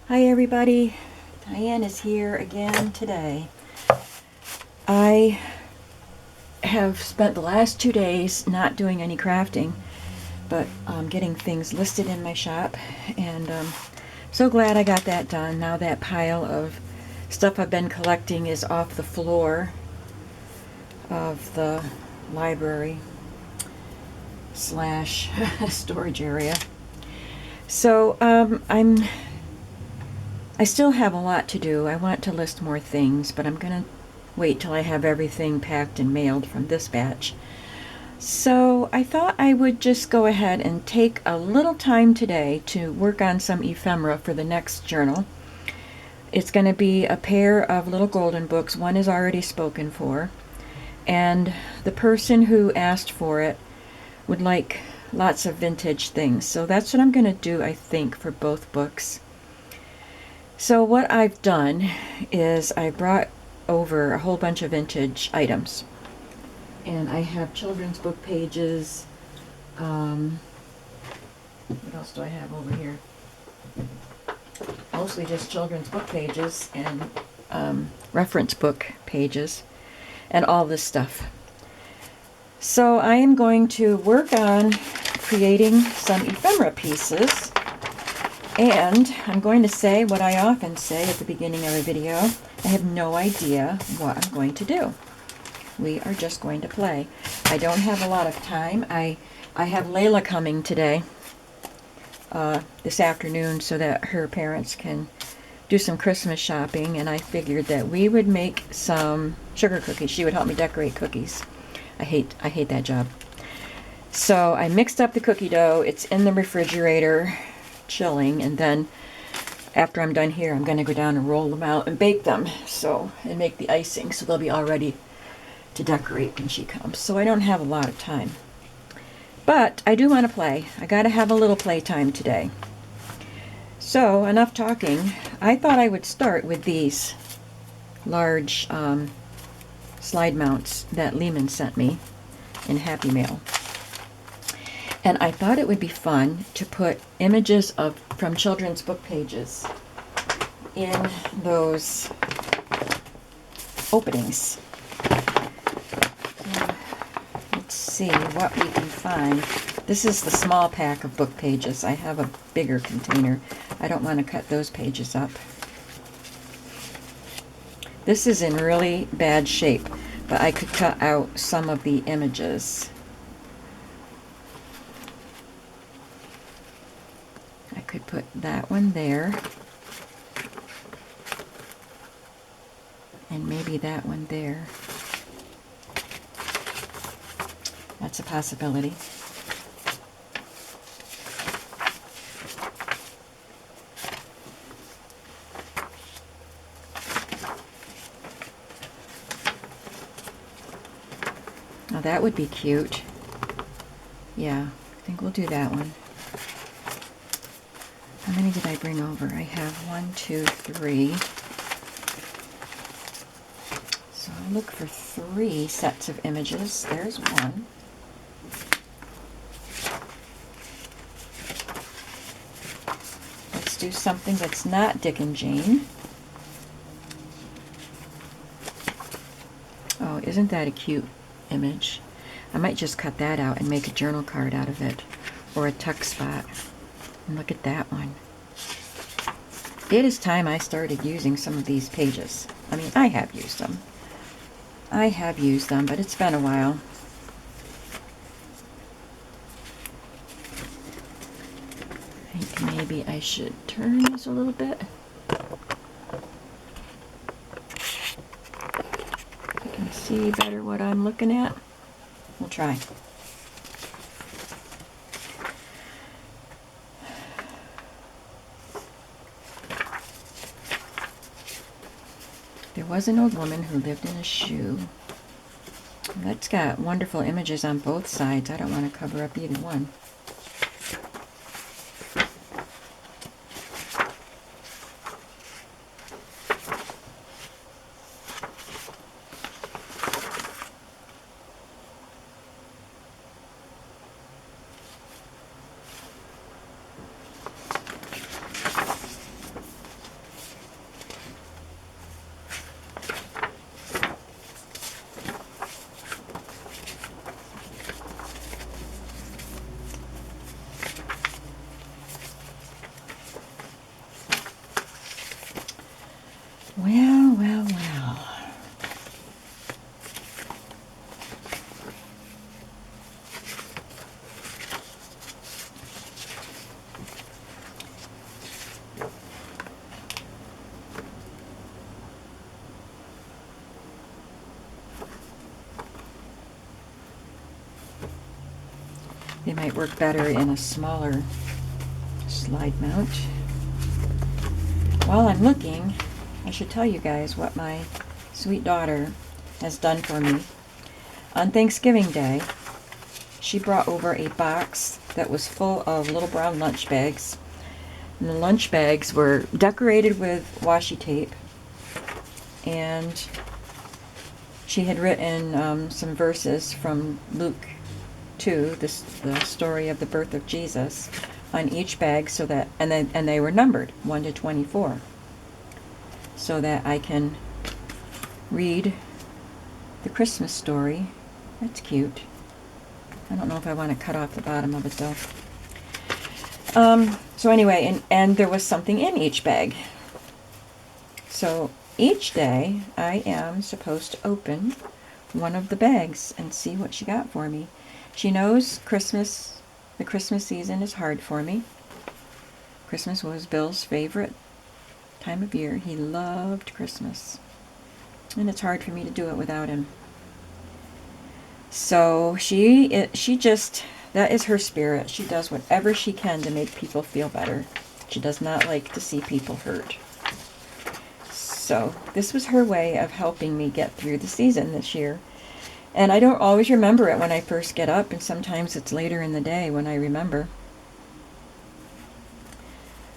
Hi everybody, Diane is here again today. I have spent the last 2 days not doing any crafting, but getting things listed in my shop, and so glad I got that done. Now that pile of stuff I've been collecting is off the floor of the library slash storage area. So I still have a lot to do. I want to list more things, but I'm going to wait till I have everything packed and mailed from this batch. So I thought I would just go ahead and take a little time today to work on some ephemera for the next journal. It's going to be a pair of little golden books. One is already spoken for, and the person who asked for it would like lots of vintage things. So that's what I'm going to do, I think, for both books. So what I've done is I brought over a whole bunch of vintage items. And I have children's book pages. What else do I have over here? Mostly just children's book pages and reference book pages and all this stuff. So I am going to work on creating some ephemera pieces. And I'm going to say what I often say at the beginning of a video. I have no idea what I'm going to do. We are just going to play. I don't have a lot of time. I have Layla coming today, this afternoon, so that her parents can do some Christmas shopping, and I figured that we would make some sugar cookies. She would help me decorate cookies. I hate that job. So I mixed up the cookie dough. It's in the refrigerator, chilling, and then after I'm done here, I'm going to go down and roll them out and bake them, and make the icing, so they'll be all ready to decorate when she comes. So I don't have a lot of time, but I do want to play. I got to have a little play time today. So enough talking. I thought I would start with these large slide mounts that Leminh sent me in Happy Mail. And I thought it would be fun to put images from children's book pages in those openings. So let's see what we can find. This is the small pack of book pages. I have a bigger container. I don't want to cut those pages up. This is in really bad shape, but I could cut out some of the images. Could put that one there, and maybe that one there. That's a possibility. Now that would be cute. Yeah, I think we'll do that one. How many did I bring over? I have 1, 2, 3. So I'll look for 3 sets of images. There's one. Let's do something that's not Dick and Jane. Oh, isn't that a cute image? I might just cut that out and make a journal card out of it, or a tuck spot. And look at that one. It is time I started using some of these pages. I mean, I have used them. But it's been a while. I think maybe I should turn this a little bit. I can see better what I'm looking at. We'll try. There was an old woman who lived in a shoe. That's got wonderful images on both sides. I don't want to cover up either one. Well, well, well. They might work better in a smaller slide mount. While I'm looking, I should tell you guys what my sweet daughter has done for me. On Thanksgiving Day, she brought over a box that was full of little brown lunch bags. And the lunch bags were decorated with washi tape. And she had written some verses from Luke 2, the story of the birth of Jesus, on each bag, so that and they were numbered 1 to 24, so that I can read the Christmas story. That's cute. I don't know if I want to cut off the bottom of it though. So anyway, and there was something in each bag. So each day I am supposed to open one of the bags and see what she got for me. She knows the Christmas season is hard for me. Christmas was Bill's favorite time of year. He loved Christmas. And it's hard for me to do it without him. So she just, that is her spirit. She does whatever she can to make people feel better. She does not like to see people hurt. So this was her way of helping me get through the season this year. And I don't always remember it when I first get up, and sometimes it's later in the day when I remember.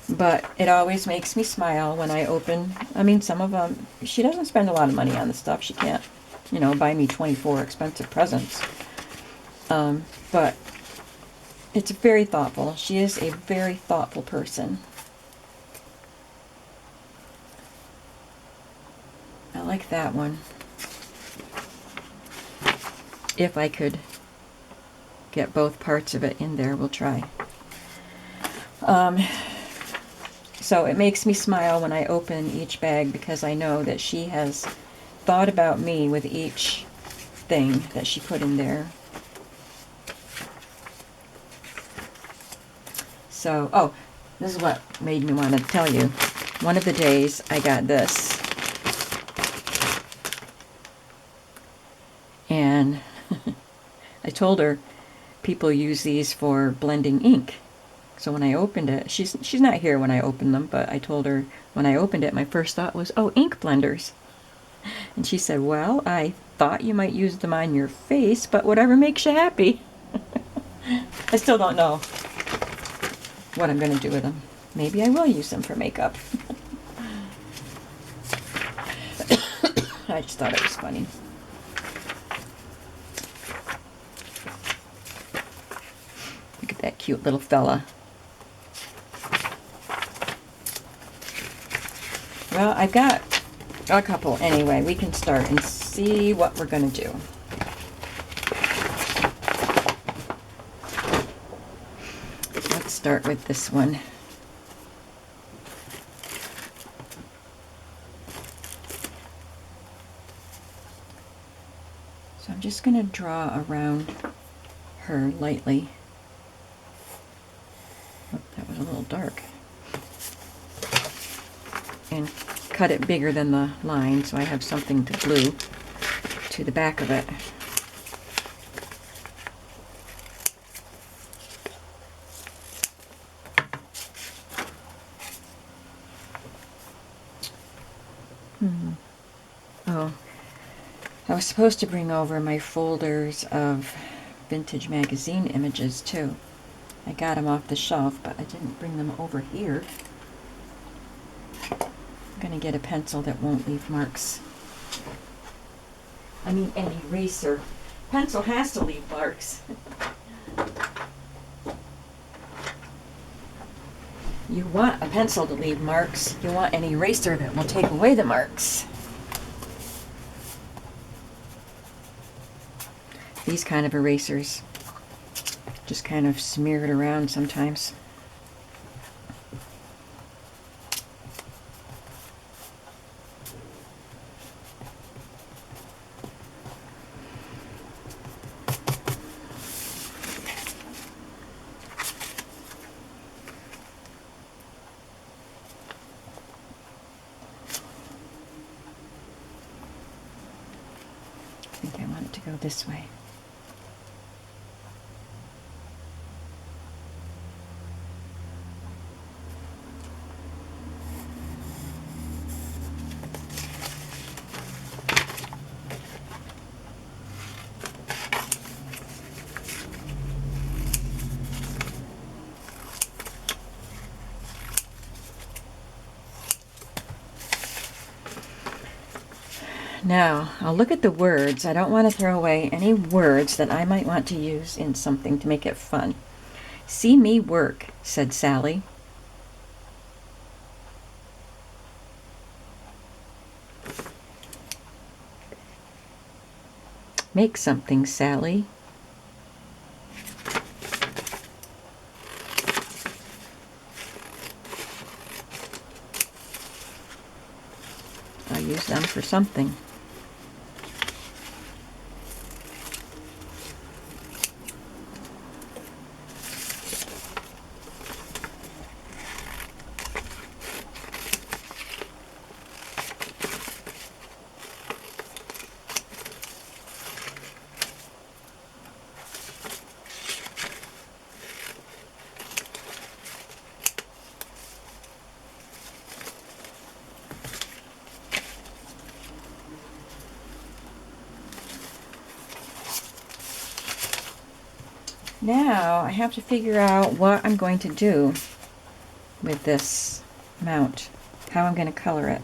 But it always makes me smile when I open. I mean, some of them, she doesn't spend a lot of money on the stuff. She can't, buy me 24 expensive presents. But it's very thoughtful. She is a very thoughtful person. I like that one. If I could get both parts of it in there, we'll try. So it makes me smile when I open each bag, because I know that she has thought about me with each thing that she put in there. So, oh, this is what made me want to tell you. One of the days I got this. And I told her people use these for blending ink. So when I opened it, she's not here when I open them, but I told her when I opened it, my first thought was, oh, ink blenders. And she said, well, I thought you might use them on your face, but whatever makes you happy. I still don't know what I'm going to do with them. Maybe I will use them for makeup. I just thought it was funny. Look at that cute little fella. Well, I've got a couple anyway. We can start and see what we're going to do. Let's start with this one. So I'm just going to draw around her lightly. Oh, that was a little dark. And cut it bigger than the line so I have something to glue to the back of it. Oh, I was supposed to bring over my folders of vintage magazine images too. I got them off the shelf, but I didn't bring them over here. I'm going to get a pencil that won't leave marks. I mean, an eraser. Pencil has to leave marks. You want a pencil to leave marks. You want an eraser that will take away the marks. These kind of erasers just kind of smear it around sometimes. to go this way. Now, I'll look at the words. I don't want to throw away any words that I might want to use in something to make it fun. "See me work," said Sally. "Make something, Sally." I'll use them for something. Now I have to figure out what I'm going to do with this mount, how I'm going to color it.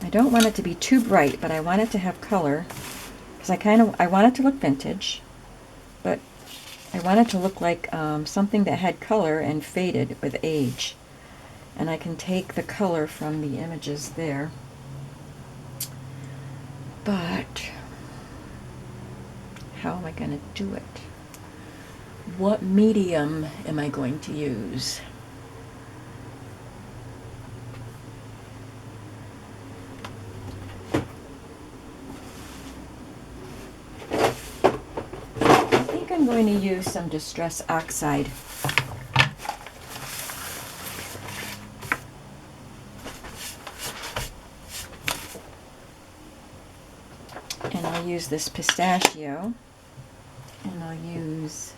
I don't want it to be too bright, but I want it to have color, because I want it to look vintage, but I want it to look like something that had color and faded with age. And I can take the color from the images there. But how am I going to do it? What medium am I going to use? I think I'm going to use some Distress Oxide. And I'll use this pistachio, and I'll use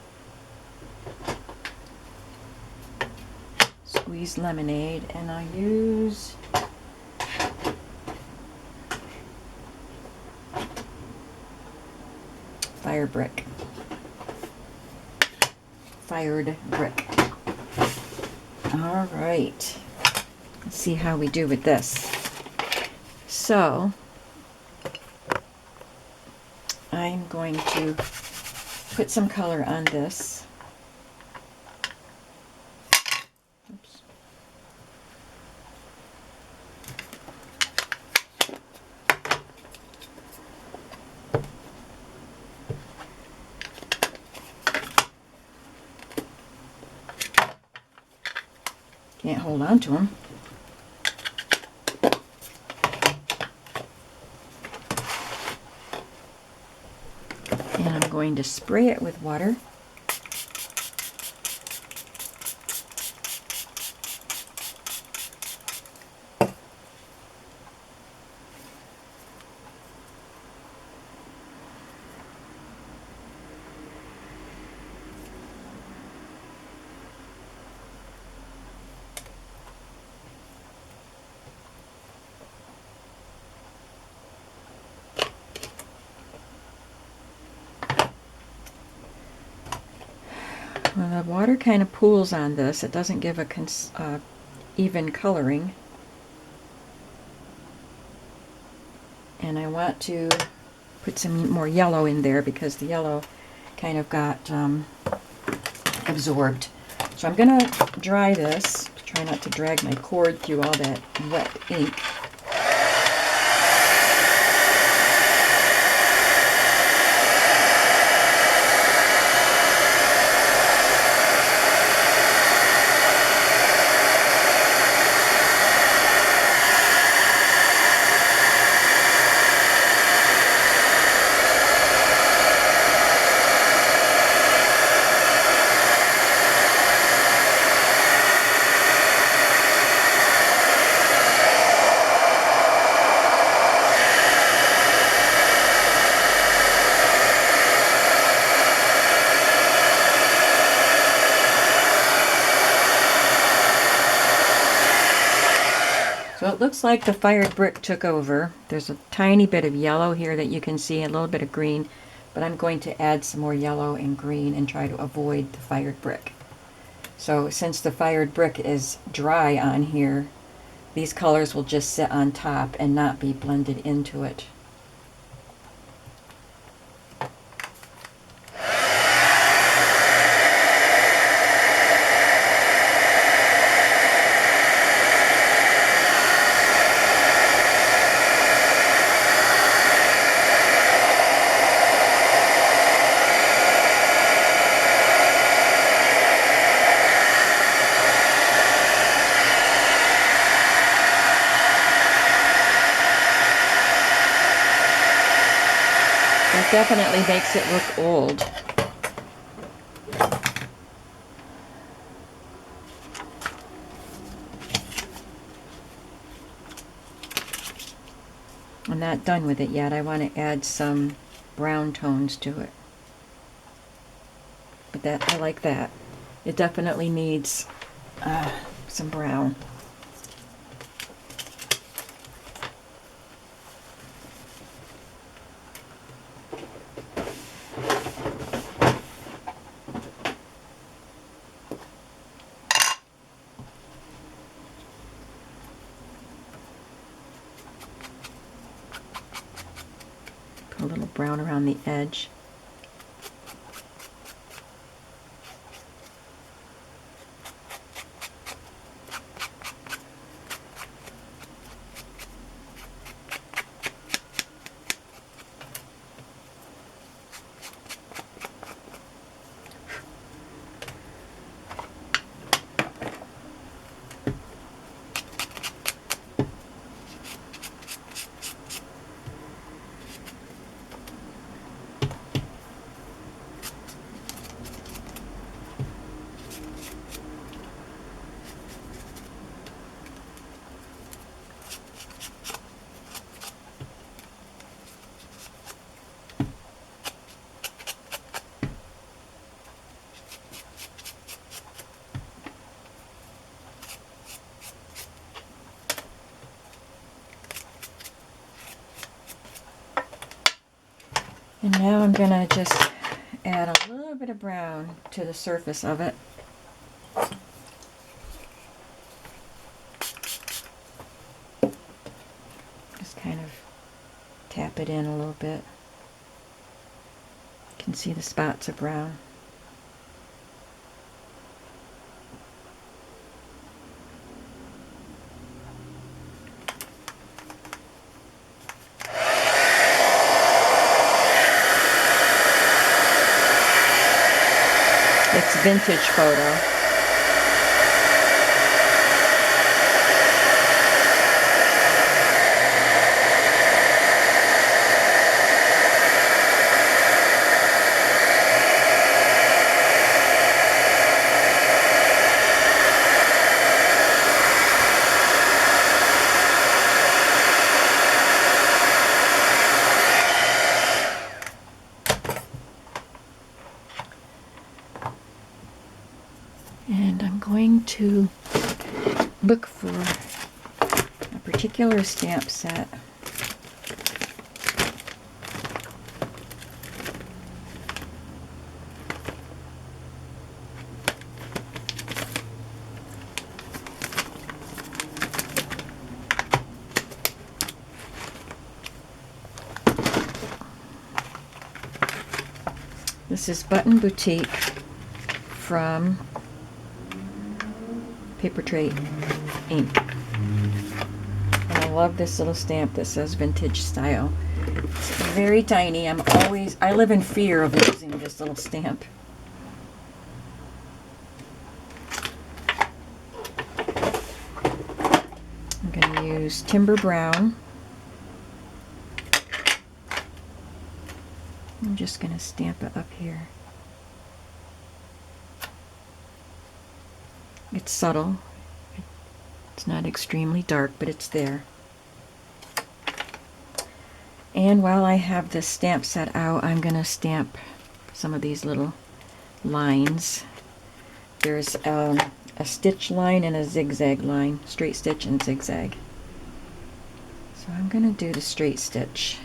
squeezed lemonade, and I'll use fired brick. All right, let's see how we do with this. So I'm going to put some color on this. Oops. Can't hold on to them. And I'm going to spray it with water. When the water kind of pools on this, it doesn't give a even coloring. And I want to put some more yellow in there because the yellow kind of got absorbed. So I'm going to dry this, try not to drag my cord through all that wet ink. it looks like the fired brick took over. There's a tiny bit of yellow here that you can see, a little bit of green, but I'm going to add some more yellow and green and try to avoid the fired brick. So since the fired brick is dry on here, these colors will just sit on top and not be blended into it. It definitely makes it look old. I'm not done with it yet. I want to add some brown tones to it. But that, I like that. It definitely needs some brown. Put a little brown around the edge. And now I'm going to just add a little bit of brown to the surface of it. Just kind of tap it in a little bit. You can see the spots of brown. It's vintage photo. And I'm going to look for a particular stamp set. This is Button Boutique from Paper Tray Ink. And I love this little stamp that says vintage style. It's very tiny. I live in fear of losing this little stamp. I'm going to use Timber Brown. I'm just going to stamp it up here. It's subtle. It's not extremely dark, but it's there. And while I have this stamp set out, I'm going to stamp some of these little lines. There's a stitch line and a zigzag line, straight stitch and zigzag. So I'm going to do the straight stitch.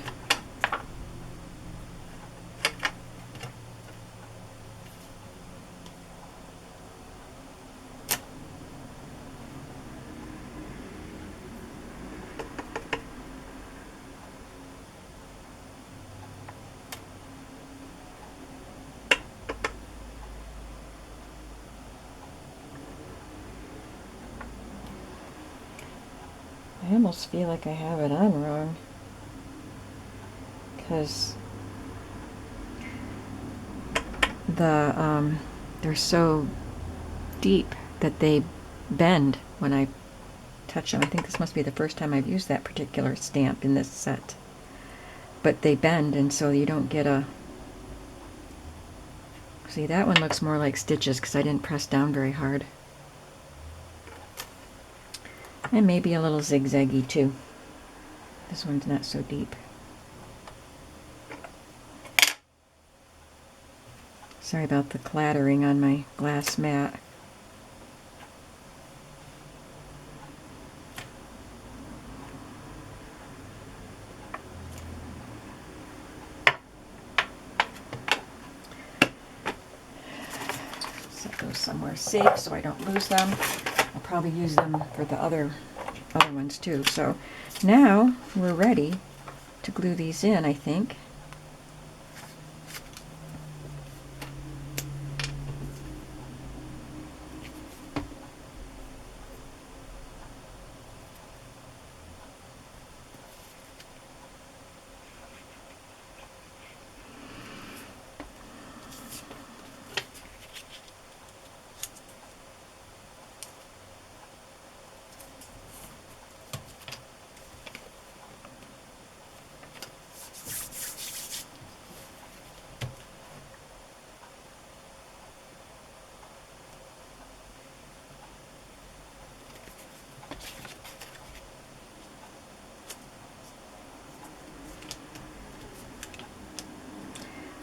I almost feel like I have it on wrong, because they're so deep that they bend when I touch them. I think this must be the first time I've used that particular stamp in this set. But they bend, and so you don't get a... See, that one looks more like stitches because I didn't press down very hard. And maybe a little zigzaggy too. This one's not so deep. Sorry about the clattering on my glass mat. Set those somewhere safe so I don't lose them. I'll probably use them for the other ones too. So now we're ready to glue these in, I think.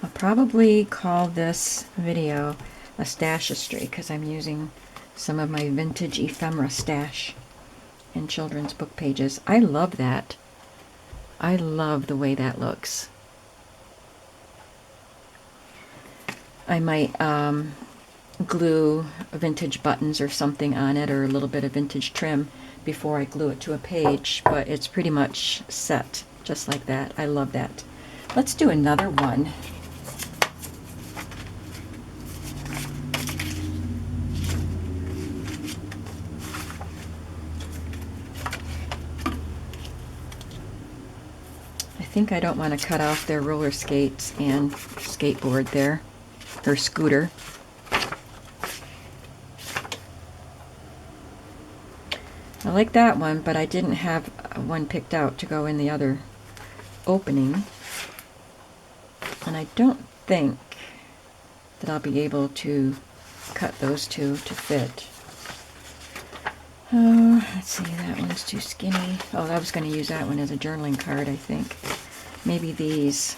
I'll probably call this video a Stashistry because I'm using some of my vintage ephemera stash in children's book pages. I love that. I love the way that looks. I might glue vintage buttons or something on it, or a little bit of vintage trim before I glue it to a page, but it's pretty much set just like that. I love that. Let's do another one. I think I don't want to cut off their roller skates and skateboard there, or scooter. I like that one, but I didn't have one picked out to go in the other opening. And I don't think that I'll be able to cut those two to fit. Oh, let's see, that one's too skinny. Oh, I was going to use that one as a journaling card, I think. Maybe these.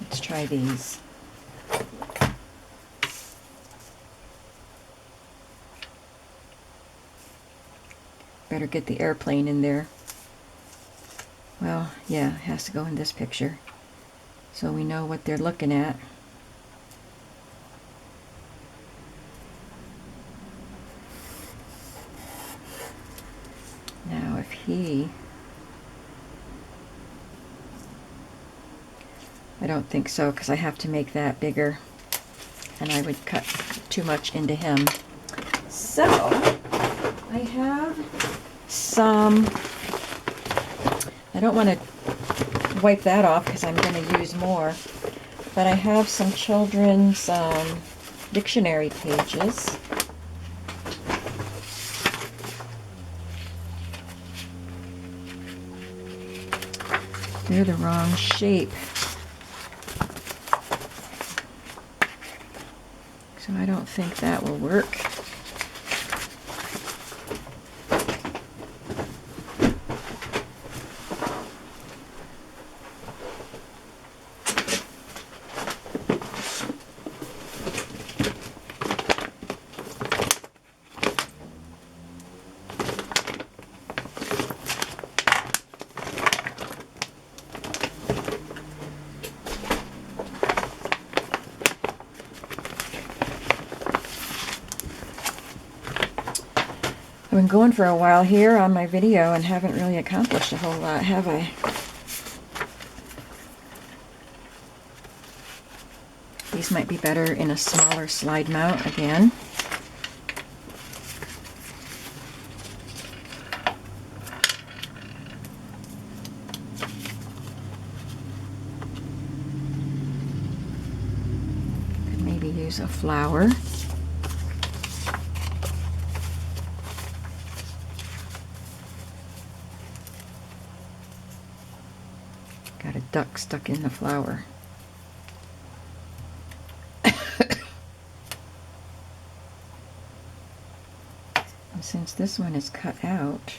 Let's try these. Better get the airplane in there. Well, yeah, it has to go in this picture, so we know what they're looking at. Now, if he... I don't think so, because I have to make that bigger, and I would cut too much into him. So, I have some... I don't want to wipe that off because I'm going to use more, but I have some children's dictionary pages. They're the wrong shape, so I don't think that will work. I've been going for a while here on my video and haven't really accomplished a whole lot, have I? These might be better in a smaller slide mount again. Could maybe use a flower. Got a duck stuck in the flower. Since this one is cut out,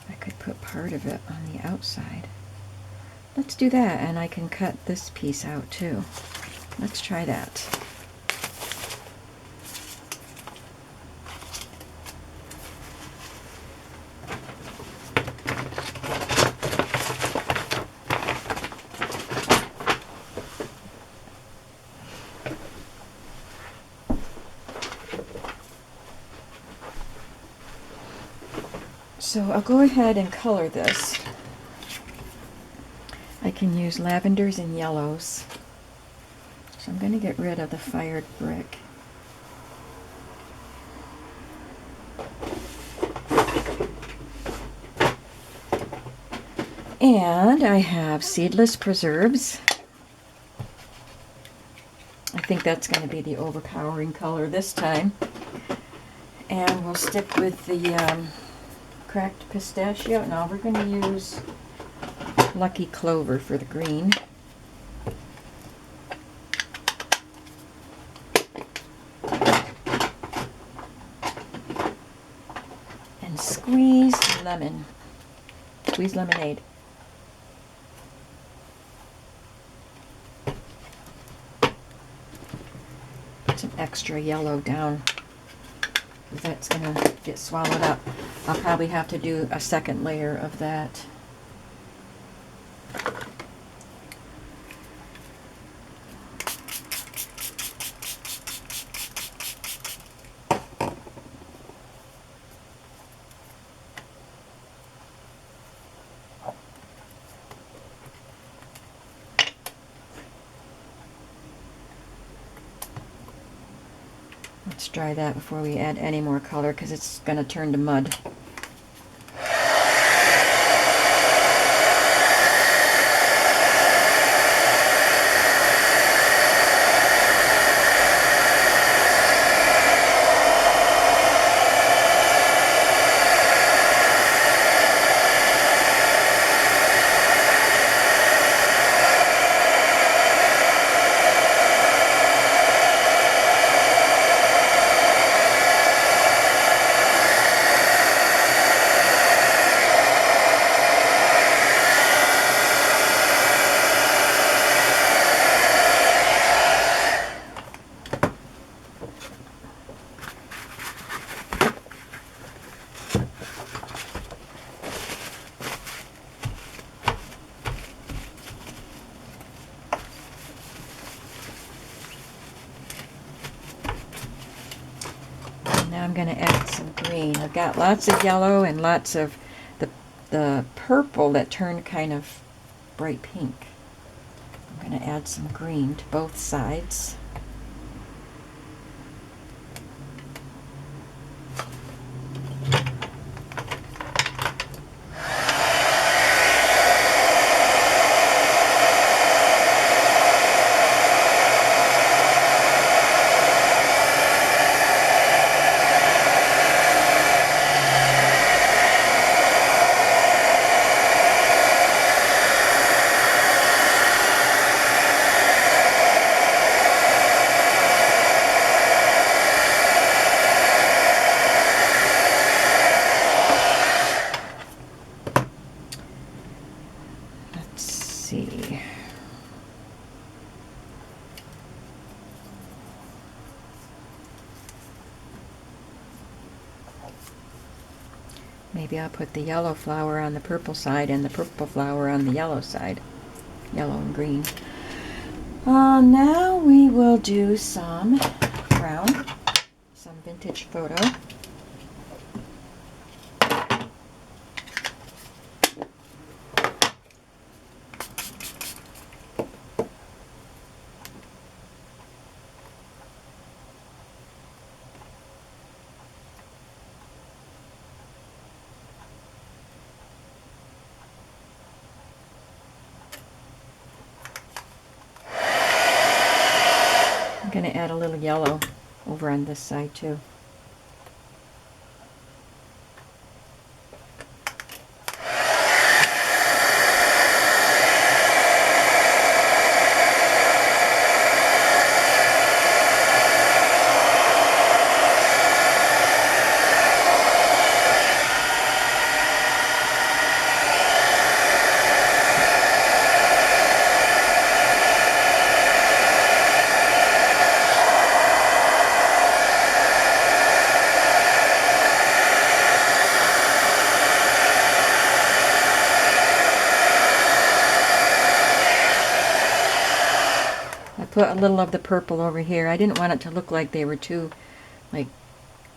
I could put part of it on the outside. Let's do that, and I can cut this piece out too. Let's try that. So I'll go ahead and color this. I can use lavenders and yellows. So I'm going to get rid of the fired brick. And I have seedless preserves. I think that's going to be the overpowering color this time. And we'll stick with the cracked pistachio. Now we're going to use Lucky Clover for the green. And squeeze lemon. Squeeze lemonade. Put some extra yellow down. That's going to get swallowed up. I'll probably have to do a second layer of that. Let's dry that before we add any more color because it's going to turn to mud. Now I'm going to add some green. I've got lots of yellow and lots of the purple that turned kind of bright pink. I'm going to add some green to both sides. Maybe I'll put the yellow flower on the purple side and the purple flower on the yellow side. Yellow and green. Now we will do some brown, some vintage photo. I'm going to add a little yellow over on this side too. Put a little of the purple over here. I didn't want it to look like they were two, like,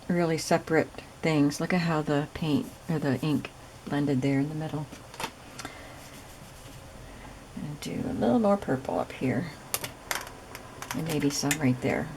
really separate things. Look at how the paint, or the ink, blended there in the middle. And do a little more purple up here. And maybe some right there.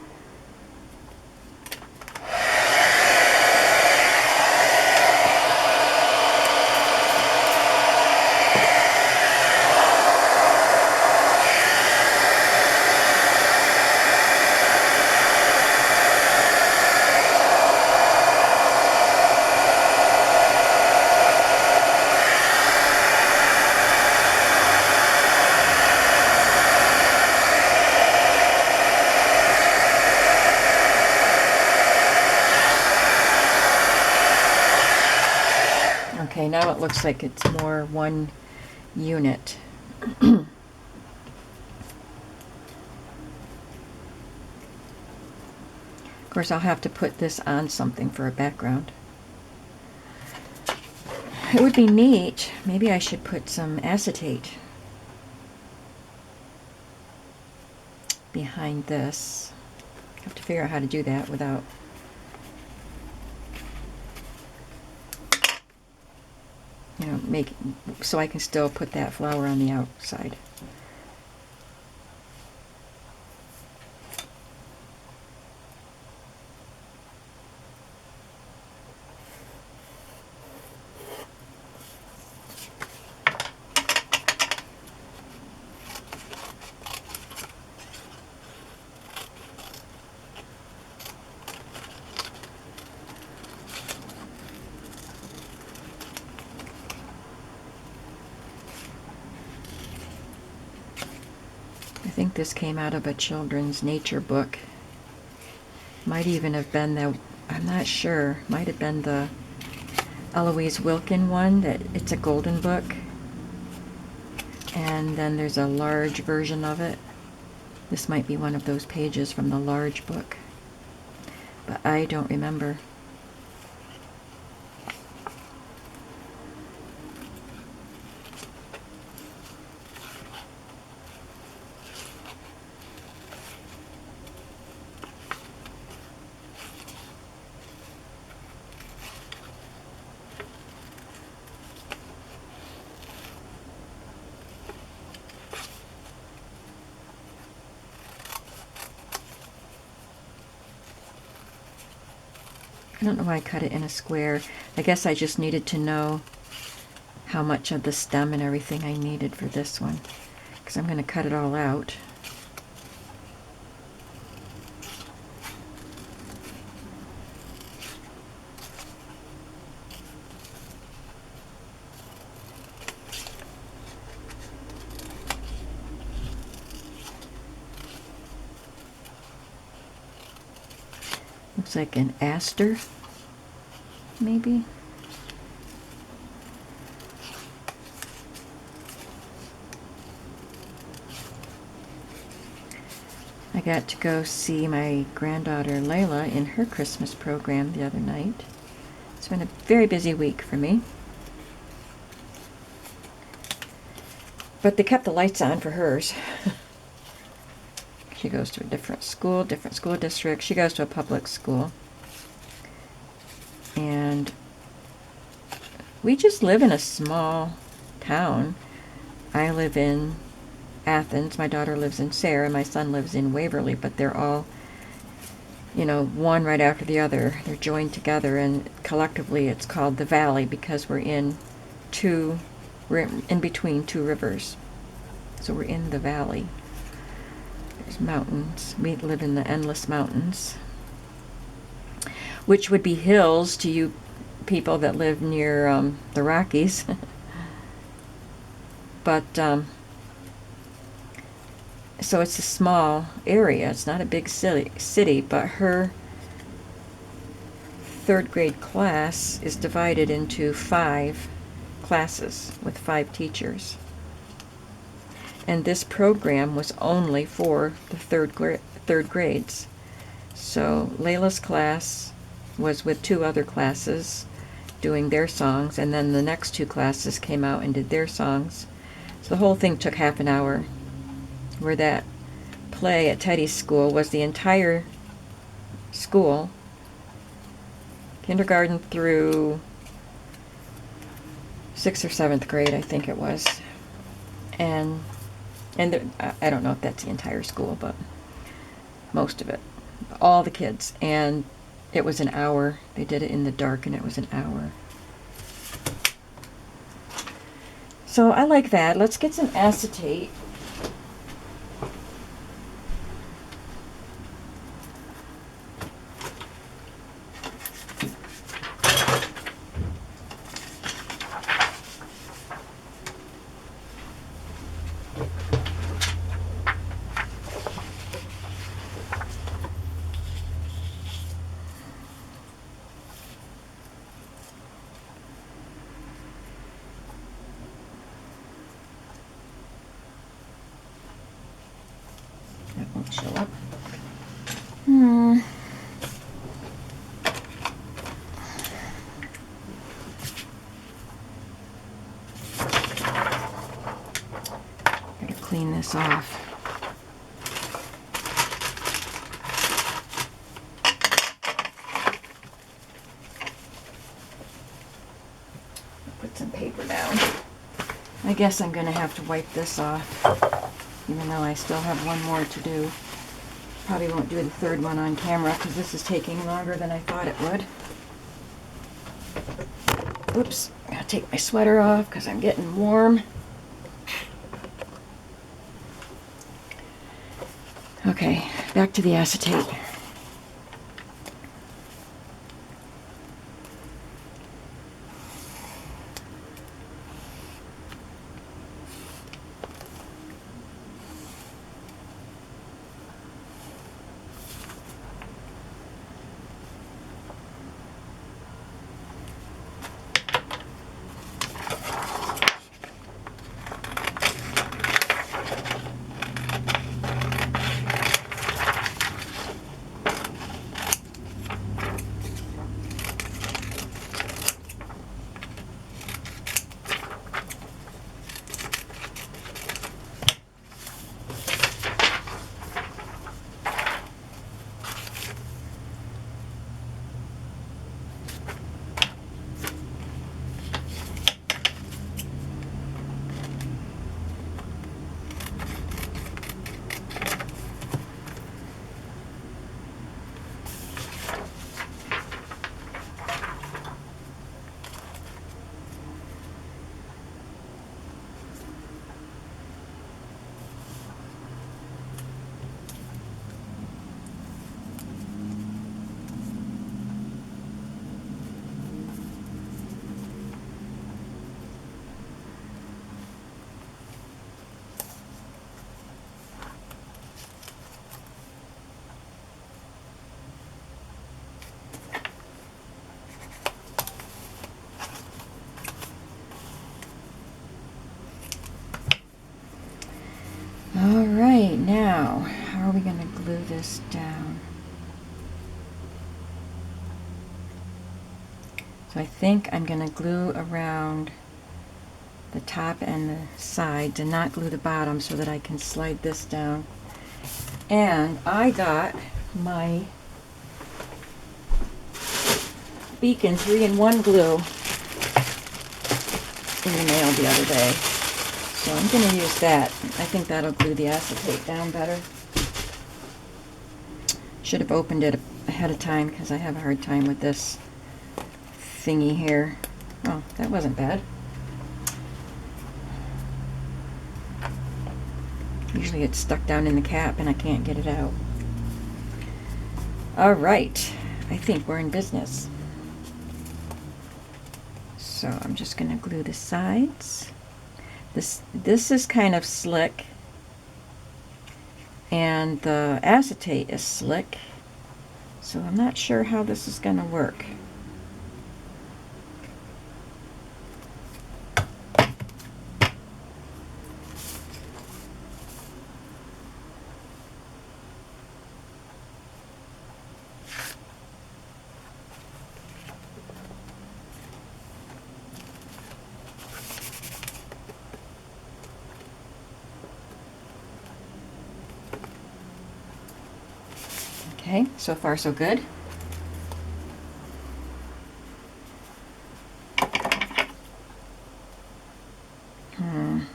Okay, now it looks like it's more one unit. Of course, I'll have to put this on something for a background. It would be neat. Maybe I should put some acetate behind this. I have to figure out how to do that without make, so I can still put that flower on the outside. I think this came out of a children's nature book. Might even have been the, I'm not sure, might have been the Eloise Wilkin one, that it's a golden book. And then there's a large version of it. This might be one of those pages from the large book, but I don't remember. I don't know why I cut it in a square. I guess I just needed to know how much of the stem and everything I needed for this one, because I'm going to cut it all out. Looks like an aster, maybe. I got to go see my granddaughter Layla in her Christmas program the other night. It's been a very busy week for me. But they kept the lights on for hers. She goes to a different school district. She goes to a public school. And we just live in a small town. I live in Athens. My daughter lives in Sayre, and my son lives in Waverly, but they're all, one right after the other. They're joined together, and collectively it's called the Valley because we're in between two rivers. So we're in the valley. There's mountains. We live in the endless mountains, which would be hills to you people that live near the Rockies. But so it's a small area. It's not a big city, but her third grade class is divided into 5 classes with 5 teachers. And this program was only for the third grades. So Layla's class was with 2 other classes doing their songs, and then the next 2 classes came out and did their songs. So the whole thing took half an hour, where that play at Teddy's school was the entire school, kindergarten through 6th or 7th grade, I think it was. And I don't know if that's the entire school, but most of it. All the kids. And it was an hour. They did it in the dark, and it was an hour. So I like that. Let's get some acetate. That won't show up. Gotta clean this off. Put some paper down. I guess I'm gonna have to wipe this off, even though I still have one more to do. Probably won't do the third one on camera because this is taking longer than I thought it would. Oops, I gotta take my sweater off because I'm getting warm. Okay, back to the acetate. Alright, now, how are we going to glue this down? So I think I'm going to glue around the top and the sides and not glue the bottom so that I can slide this down. And I got my Beacon 3-in-1 glue in the mail the other day. So I'm going to use that. I think that'll glue the acetate down better. Should have opened it ahead of time because I have a hard time with this thingy here. Oh, that wasn't bad. Usually it's stuck down in the cap and I can't get it out. All right, I think we're in business. So I'm just going to glue the sides. This is kind of slick, and the acetate is slick, so I'm not sure how this is going to work. Okay, so far so good. I'm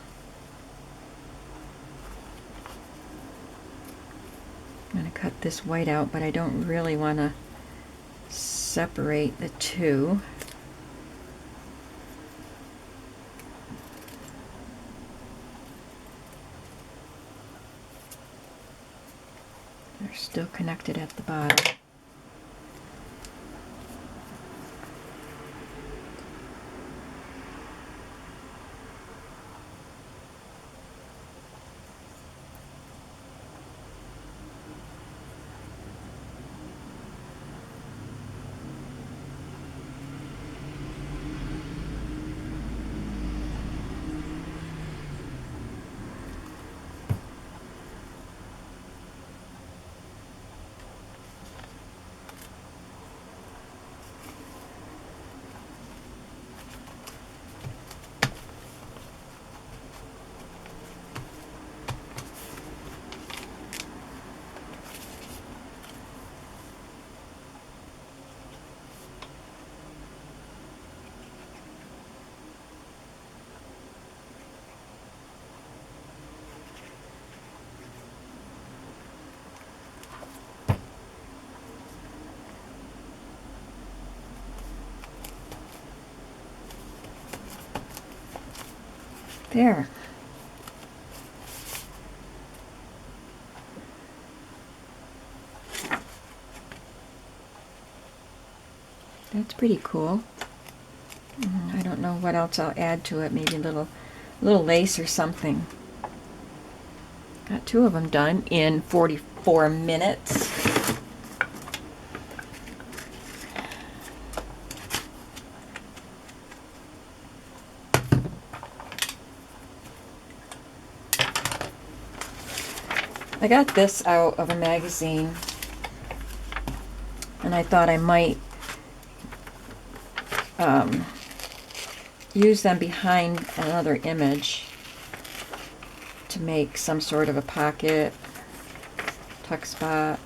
going to cut this white out, but I don't really want to separate the two. They're still connected at the bottom. There. That's pretty cool. I don't know what else I'll add to it. Maybe a little lace or something. Got two of them done in 44 minutes. I got this out of a magazine, and I thought I might use them behind another image to make some sort of a pocket, tuck spot.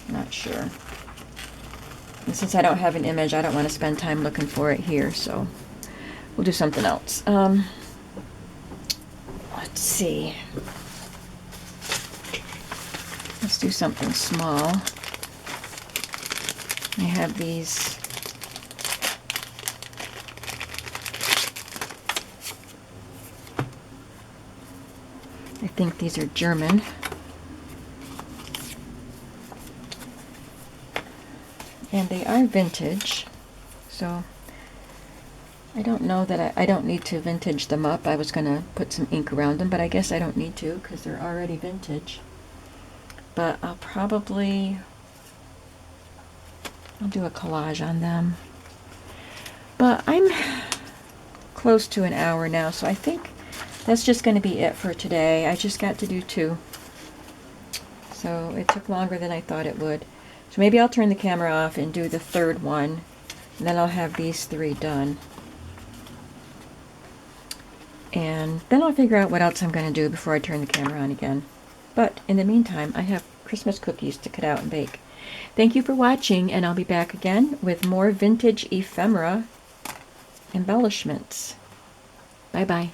Not sure. And since I don't have an image, I don't want to spend time looking for it here, so we'll do something else. Let's see. Let's do something small. I have these I think these are German. And they are vintage, so I don't know that I don't need to vintage them up. I was going to put some ink around them, but I guess I don't need to because they're already vintage. But I'll do a collage on them. But I'm close to an hour now, so I think that's just going to be it for today. I just got to do 2. So it took longer than I thought it would. So maybe I'll turn the camera off and do the 3rd one, and then I'll have these 3 done. And then I'll figure out what else I'm going to do before I turn the camera on again. But in the meantime, I have Christmas cookies to cut out and bake. Thank you for watching, and I'll be back again with more vintage ephemera embellishments. Bye-bye.